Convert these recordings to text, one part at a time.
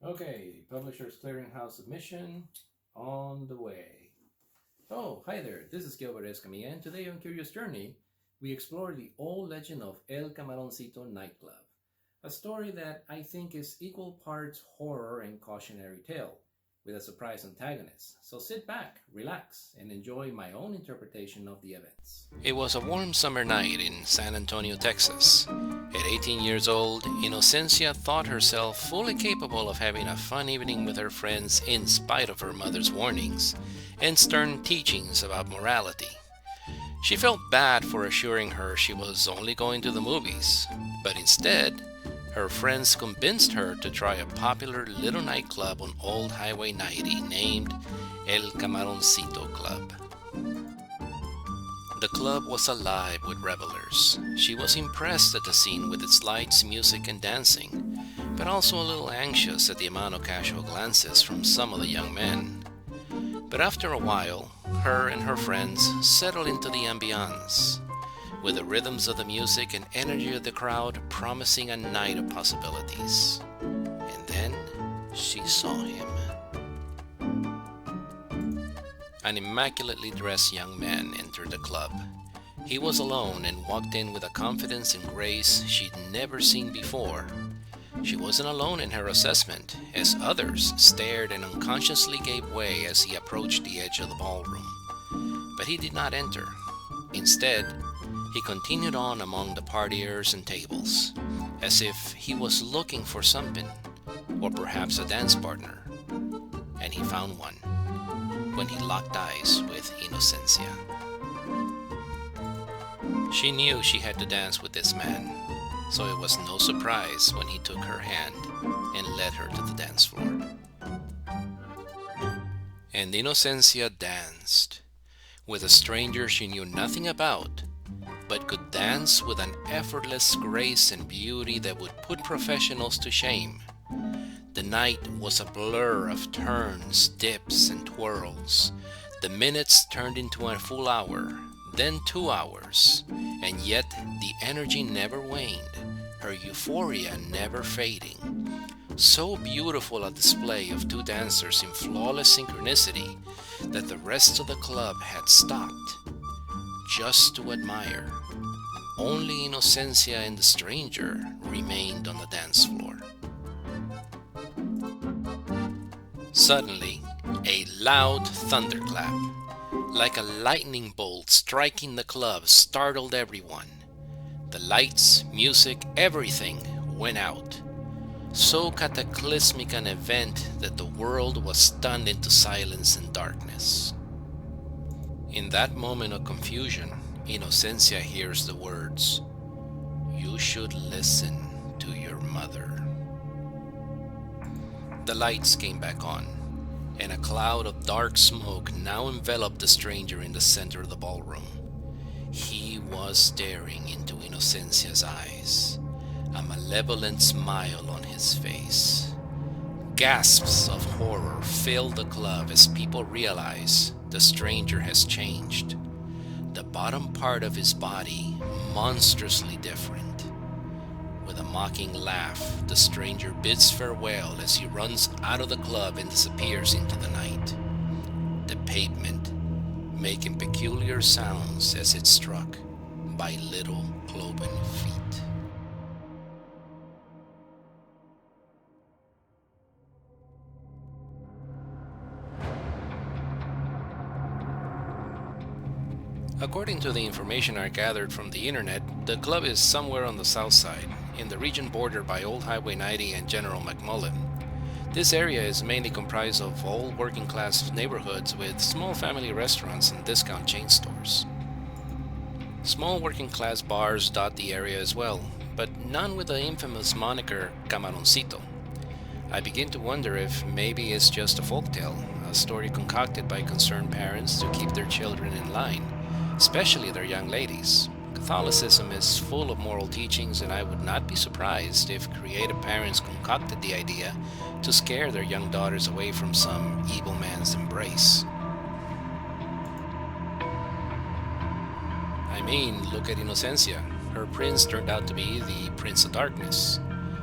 Okay, Publishers Clearinghouse submission on the way. Oh, hi there, this is Gilbert Escamilla, and today on Curious Journey, we explore the old legend of El Camaroncito nightclub, a story that I think is equal parts horror and cautionary tale, with a surprise antagonist. So sit back, relax, and enjoy my own interpretation of the events. It was a warm summer night in San Antonio, Texas. At 18 years old, Inocencia thought herself fully capable of having a fun evening with her friends in spite of her mother's warnings and stern teachings about morality. She felt bad for assuring her she was only going to the movies, but instead, her friends convinced her to try a popular little nightclub on Old Highway 90 named El Camaroncito Club. The club was alive with revelers. She was impressed at the scene with its lights, music, and dancing, but also a little anxious at the amount of casual glances from some of the young men. But after a while, her and her friends settled into the ambiance, with the rhythms of the music and energy of the crowd promising a night of possibilities. And then she saw him. An immaculately dressed young man entered the club. He was alone and walked in with a confidence and grace she'd never seen before. She wasn't alone in her assessment, as others stared and unconsciously gave way as he approached the edge of the ballroom. But he did not enter. Instead, he continued on among the partiers and tables, as if he was looking for something, or perhaps a dance partner. And he found one when he locked eyes with Inocencia. She knew she had to dance with this man, so it was no surprise when he took her hand and led her to the dance floor. And Inocencia danced with a stranger she knew nothing about, but could dance with an effortless grace and beauty that would put professionals to shame. The night was a blur of turns, dips, and twirls. The minutes turned into a full hour, then 2 hours, and yet the energy never waned, her euphoria never fading. So beautiful a display of two dancers in flawless synchronicity that the rest of the club had stopped just to admire. Only Inocencia and the stranger remained on the dance floor. Suddenly, a loud thunderclap, like a lightning bolt striking the club, startled everyone. The lights, music, everything went out. So cataclysmic an event that the world was stunned into silence and darkness. In that moment of confusion, Inocencia hears the words, "You should listen to your mother." The lights came back on, and a cloud of dark smoke now enveloped the stranger in the center of the ballroom. He was staring into Inocencia's eyes, a malevolent smile on his face. Gasps of horror filled the club as people realized the stranger has changed. The bottom part of his body monstrously different. With a mocking laugh, the stranger bids farewell as he runs out of the club and disappears into the night. The pavement making peculiar sounds as it struck by little cloven feet. According to the information I gathered from the internet, the club is somewhere on the south side, in the region bordered by Old Highway 90 and General McMullen. This area is mainly comprised of old working-class neighborhoods with small family restaurants and discount chain stores. Small working-class bars dot the area as well, but none with the infamous moniker Camaroncito. I begin to wonder if maybe it's just a folktale, a story concocted by concerned parents to keep their children in line, especially their young ladies. Catholicism is full of moral teachings, and I would not be surprised if creative parents concocted the idea to scare their young daughters away from some evil man's embrace. I mean, look at Inocencia. Her prince turned out to be the Prince of Darkness.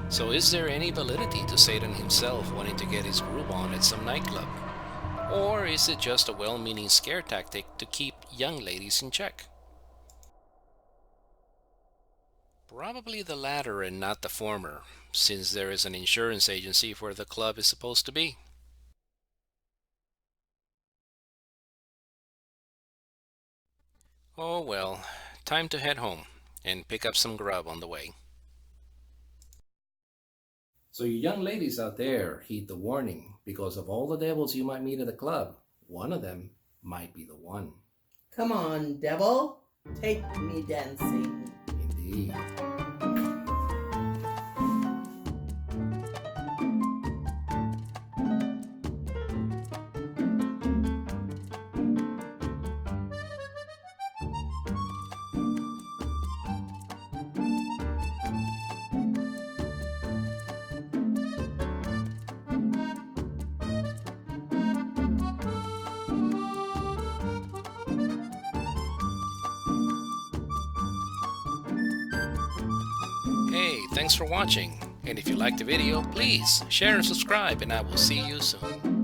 So is there any validity to Satan himself wanting to get his groove on at some nightclub? Or is it just a well-meaning scare tactic to keep young ladies in check? Probably the latter and not the former, since there is an insurance agency where the club is supposed to be. Oh well, time to head home and pick up some grub on the way. So you young ladies out there, heed the warning. Because of all the devils you might meet at the club, one of them might be the one. Come on, devil, take me dancing. Indeed. Hey, thanks for watching. And if you liked the video, please share and subscribe, and I will see you soon.